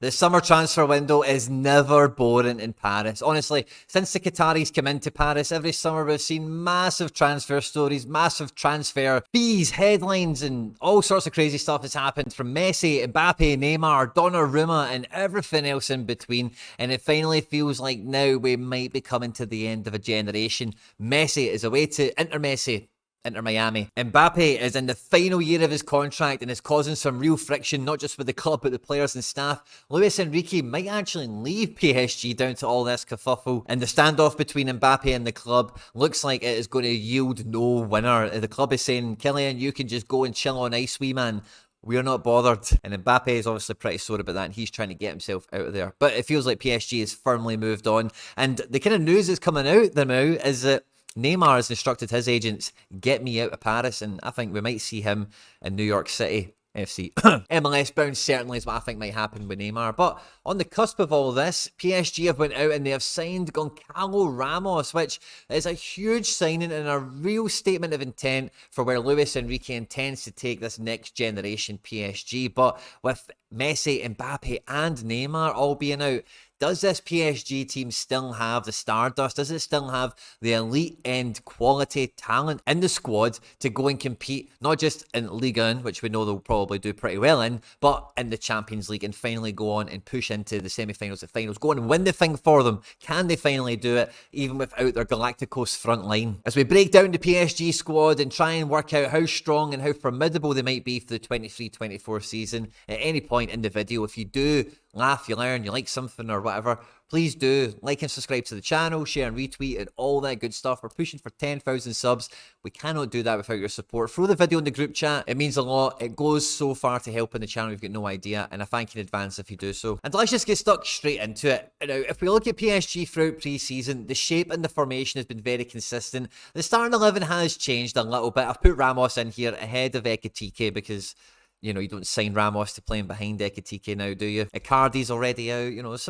The summer transfer window is never boring in Paris. Honestly, since the Qataris came into Paris, every summer we've seen massive transfer stories, massive transfer fees, headlines, and all sorts of crazy stuff has happened from Messi, Mbappe, Neymar, Donnarumma, and everything else in between. And it finally feels like now we might be coming to the end of a generation. Messi is away to Inter Miami. Mbappe is in the final year of his contract and is causing some real friction, not just with the club, but the players and staff. Luis Enrique might actually leave PSG down to all this kerfuffle, and the standoff between Mbappe and the club looks like it is going to yield no winner. The club is saying, Kylian, you can just go and chill on ice, wee man. We're not bothered. And Mbappe is obviously pretty sore about that, and he's trying to get himself out of there. But it feels like PSG has firmly moved on. And the kind of news that's coming out there now is that Neymar has instructed his agents, get me out of Paris, and I think we might see him in New York City FC. MLS bound certainly is what I think might happen with Neymar. But on the cusp of all this, PSG have went out and they have signed Gonçalo Ramos, which is a huge signing and a real statement of intent for where Luis Enrique intends to take this next generation PSG. But with Messi, Mbappe and Neymar all being out, does this PSG team still have the stardust? Does it still have the elite end quality talent in the squad to go and compete, not just in Ligue 1, which we know they'll probably do pretty well in, but in the Champions League and finally go on and push into the semi-finals and finals, go on and win the thing for them? Can they finally do it, even without their Galacticos front line? As we break down the PSG squad and try and work out how strong and how formidable they might be for the 23-24 season, at any point in the video, if you do laugh, you learn, you like something or whatever, please do like and subscribe to the channel, share and retweet and all that good stuff. We're pushing for 10,000 subs. We cannot do that without your support. Throw the video in the group chat. It means a lot. It goes so far to helping the channel. You've got no idea, and I thank you in advance if you do so. And let's just get stuck straight into it. Now, if we look at PSG throughout pre-season, the shape and the formation has been very consistent. The starting 11 has changed a little bit. I've put Ramos in here ahead of Ekitike because, you know, you don't sign Ramos to playing behind Ekitike now, do you? Icardi's already out. You know, there's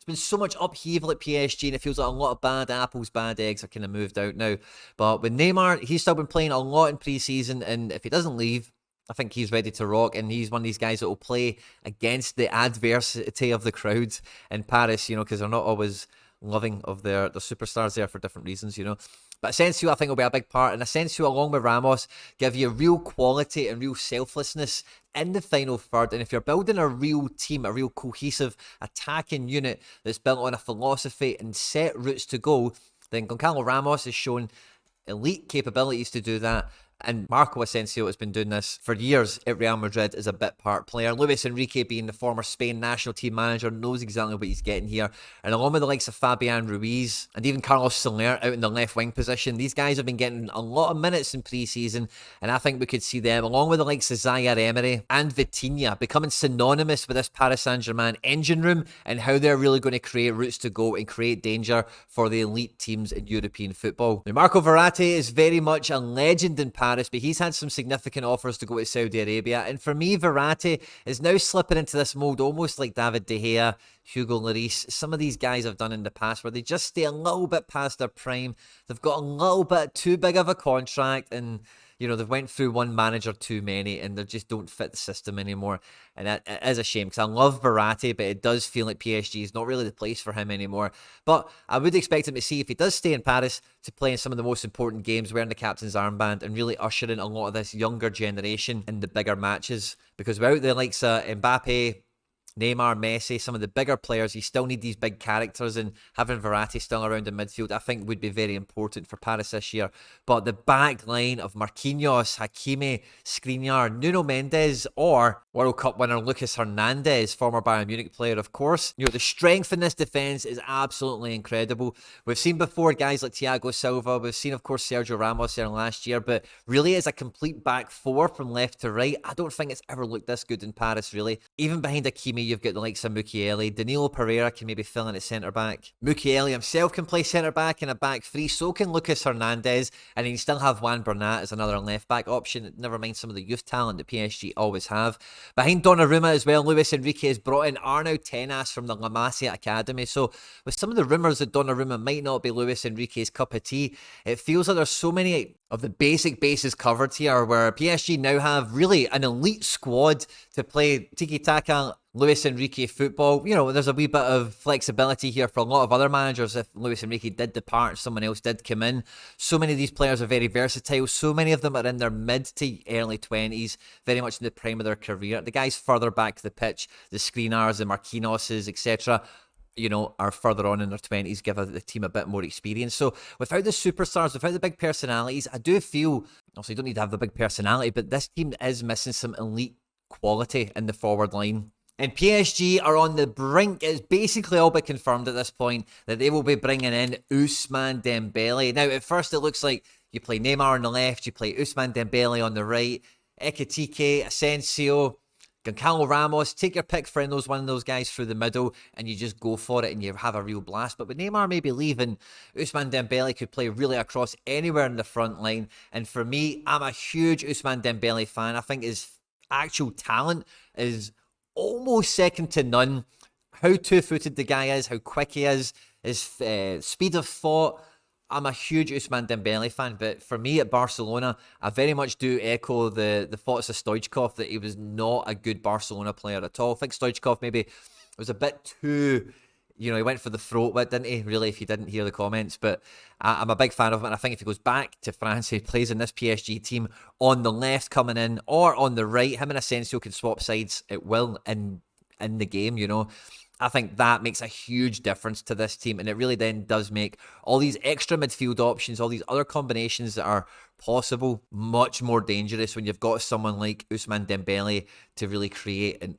been so much upheaval at PSG, and it feels like a lot of bad apples, bad eggs are kind of moved out now. But with Neymar, he's still been playing a lot in pre-season, and if he doesn't leave, I think he's ready to rock, and he's one of these guys that will play against the adversity of the crowd in Paris, you know, because they're not always loving of their superstars there for different reasons, you know. But Asensio, I think, will be a big part. And Asensio, along with Ramos, give you real quality and real selflessness in the final third. And if you're building a real team, a real cohesive attacking unit that's built on a philosophy and set routes to goal, then Gonçalo Ramos has shown elite capabilities to do that. And Marco Asensio has been doing this for years at Real Madrid as a bit part player. Luis Enrique, being the former Spain national team manager, knows exactly what he's getting here. And along with the likes of Fabian Ruiz and even Carlos Soler out in the left wing position, these guys have been getting a lot of minutes in pre-season. And I think we could see them, along with the likes of Zaire Emery and Vitinha, becoming synonymous with this Paris Saint-Germain engine room and how they're really going to create routes to go and create danger for the elite teams in European football. Now, Marco Verratti is very much a legend in Paris, but he's had some significant offers to go to Saudi Arabia. And for me, Verratti is now slipping into this mold almost like David De Gea, Hugo Lloris, some of these guys have done in the past, where they just stay a little bit past their prime. They've got a little bit too big of a contract, and you know, they've went through one manager too many, and they just don't fit the system anymore. And that is a shame, because I love Verratti, but it does feel like PSG is not really the place for him anymore. But I would expect him to see, if he does stay in Paris, to play in some of the most important games, wearing the captain's armband, and really usher in a lot of this younger generation in the bigger matches. Because without the likes of Mbappe, Neymar, Messi, some of the bigger players, you still need these big characters, and having Verratti still around in midfield, I think, would be very important for Paris this year. But the back line of Marquinhos, Hakimi, Skriniar, Nuno Mendes, or World Cup winner Lucas Hernandez, former Bayern Munich player, of course. You know, the strength in this defence is absolutely incredible. We've seen before guys like Thiago Silva, we've seen, of course, Sergio Ramos there last year, but really as a complete back four from left to right, I don't think it's ever looked this good in Paris, really. Even behind Hakimi, you've got the likes of Mukiele. Danilo Pereira can maybe fill in at centre-back. Mukiele himself can play centre-back in a back three, so can Lucas Hernandez, and you still have Juan Bernat as another left-back option, never mind some of the youth talent that PSG always have. Behind Donnarumma as well, Luis Enrique has brought in Arnaud Tenas from the La Masia Academy, so with some of the rumours that Donnarumma might not be Luis Enrique's cup of tea, it feels like there's so many of the basic bases covered here, where PSG now have really an elite squad to play tiki-taka Luis Enrique football. You know, there's a wee bit of flexibility here for a lot of other managers if Luis Enrique did depart, someone else did come in. So many of these players are very versatile. So many of them are in their mid to early 20s, very much in the prime of their career. The guys further back the pitch, the Skriniars, the Marquinhoses, etc., you know, are further on in their 20s, give the team a bit more experience. So without the superstars, without the big personalities, I do feel, also you don't need to have the big personality, but this team is missing some elite quality in the forward line. And PSG are on the brink. It's basically all but confirmed at this point that they will be bringing in Ousmane Dembele. Now, at first it looks like you play Neymar on the left, you play Ousmane Dembele on the right, Ekitike, Asensio, Gonçalo, Ramos. Take your pick for one of those guys through the middle and you just go for it and you have a real blast. But with Neymar maybe leaving, Ousmane Dembele could play really across anywhere in the front line. And for me, I'm a huge Ousmane Dembele fan. I think his actual talent is almost second to none. How two-footed the guy is, how quick he is, his speed of thought. I'm a huge Ousmane Dembele fan, but for me at Barcelona, I very much do echo the thoughts of Stoichkov that he was not a good Barcelona player at all. I think Stoichkov maybe was a bit too, you know, he went for the throat bit, didn't he, really, if you didn't hear the comments. But I'm a big fan of him, and I think if he goes back to France, he plays in this PSG team on the left coming in, or on the right, him and Asensio can swap sides at will in the game, you know. I think that makes a huge difference to this team, and it really then does make all these extra midfield options, all these other combinations that are possible, much more dangerous when you've got someone like Ousmane Dembele to really create and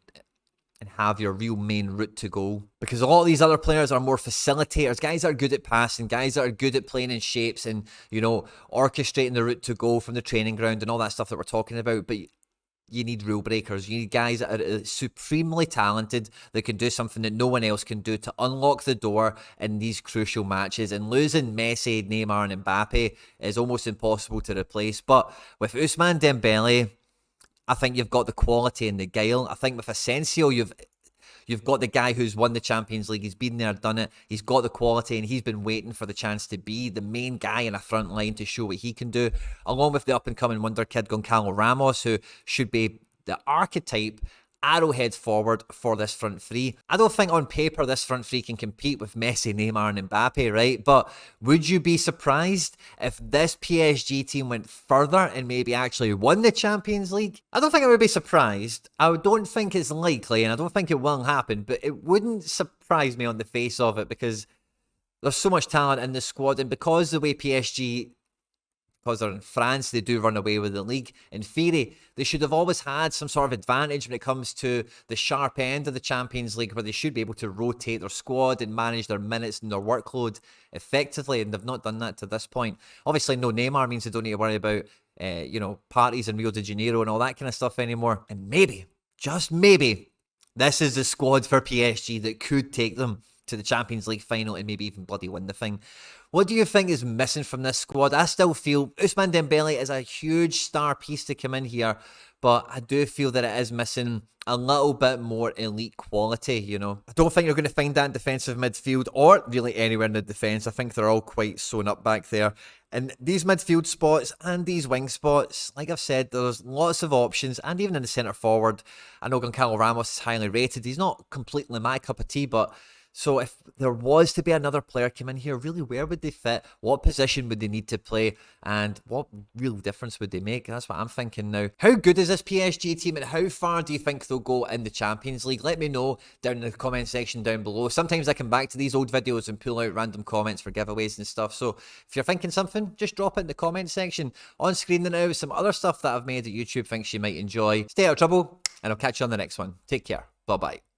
have your real main route to goal. Because a lot of these other players are more facilitators, guys that are good at passing, guys that are good at playing in shapes and, you know, orchestrating the route to goal from the training ground and all that stuff that we're talking about. But you need rule breakers. You need guys that are supremely talented that can do something that no one else can do to unlock the door in these crucial matches. And losing Messi, Neymar and Mbappe is almost impossible to replace. But with Ousmane Dembele, I think you've got the quality and the guile. I think with Asensio, you've got the guy who's won the Champions League. He's been there, done it. He's got the quality, and he's been waiting for the chance to be the main guy in a front line to show what he can do, along with the up-and-coming wonder kid Gonçalo Ramos, who should be the archetype arrowhead forward for this front three. I don't think on paper this front three can compete with Messi, Neymar and Mbappe, right? But would you be surprised if this PSG team went further and maybe actually won the Champions League? I don't think I would be surprised. I don't think it's likely, and I don't think it will happen, but it wouldn't surprise me on the face of it, because there's so much talent in this squad, and because the way PSG, because they're in France, they do run away with the league. In theory, they should have always had some sort of advantage when it comes to the sharp end of the Champions League, where they should be able to rotate their squad and manage their minutes and their workload effectively, and they've not done that to this point. Obviously, no Neymar means they don't need to worry about, you know, parties in Rio de Janeiro and all that kind of stuff anymore. And maybe, just maybe, this is the squad for PSG that could take them to the Champions League final and maybe even bloody win the thing. What do you think is missing from this squad? I still feel Ousmane Dembele is a huge star piece to come in here, but I do feel that it is missing a little bit more elite quality, you know. I don't think you're going to find that in defensive midfield or really anywhere in the defence. I think they're all quite sewn up back there. And these midfield spots and these wing spots, like I've said, there's lots of options, and even in the centre forward, I know Gonçalo Ramos is highly rated. He's not completely my cup of tea, but so if there was to be another player come in here, really, where would they fit? What position would they need to play? And what real difference would they make? That's what I'm thinking now. How good is this PSG team, and how far do you think they'll go in the Champions League? Let me know down in the comment section down below. Sometimes I come back to these old videos and pull out random comments for giveaways and stuff. So if you're thinking something, just drop it in the comment section. On screen now, some other stuff that I've made that YouTube thinks you might enjoy. Stay out of trouble, and I'll catch you on the next one. Take care. Bye-bye.